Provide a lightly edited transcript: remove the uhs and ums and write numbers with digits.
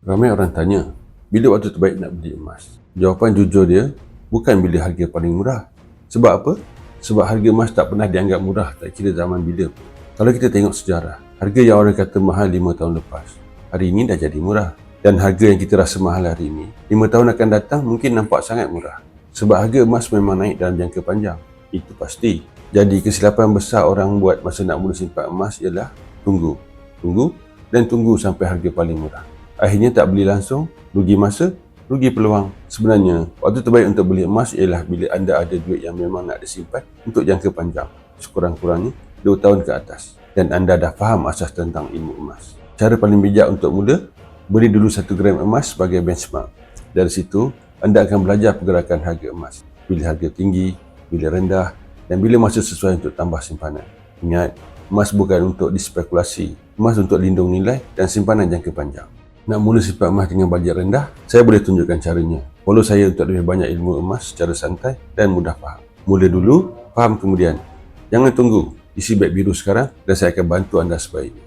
Ramai orang tanya, bila waktu terbaik nak beli emas? Jawapan jujur dia, bukan bila harga paling murah. Sebab apa? Sebab harga emas tak pernah dianggap murah, tak kira zaman bila pun. Kalau kita tengok sejarah, harga yang orang kata mahal 5 tahun lepas, hari ini dah jadi murah. Dan harga yang kita rasa mahal hari ini, 5 tahun akan datang mungkin nampak sangat murah. Sebab harga emas memang naik dalam jangka panjang. Itu pasti. Jadi kesilapan besar orang buat masa nak mula simpan emas ialah tunggu dan tunggu sampai harga paling murah. Akhirnya tak beli langsung, rugi masa, rugi peluang. Sebenarnya, waktu terbaik untuk beli emas ialah bila anda ada duit yang memang nak disimpan untuk jangka panjang, sekurang-kurangnya 2 tahun ke atas, dan anda dah faham asas tentang ilmu emas. Cara paling bijak untuk mula, beli dulu 1 gram emas sebagai benchmark. Dari situ, anda akan belajar pergerakan harga emas, bila harga tinggi, bila rendah, dan bila masa sesuai untuk tambah simpanan. Ingat, emas bukan untuk dispekulasi, emas untuk lindung nilai dan simpanan jangka panjang. Nak mula simpan emas dengan bajet rendah, saya boleh tunjukkan caranya. Follow saya untuk lebih banyak ilmu emas secara santai dan mudah faham. Mula dulu, faham kemudian. Jangan tunggu, isi beg biru sekarang dan saya akan bantu anda sebaiknya.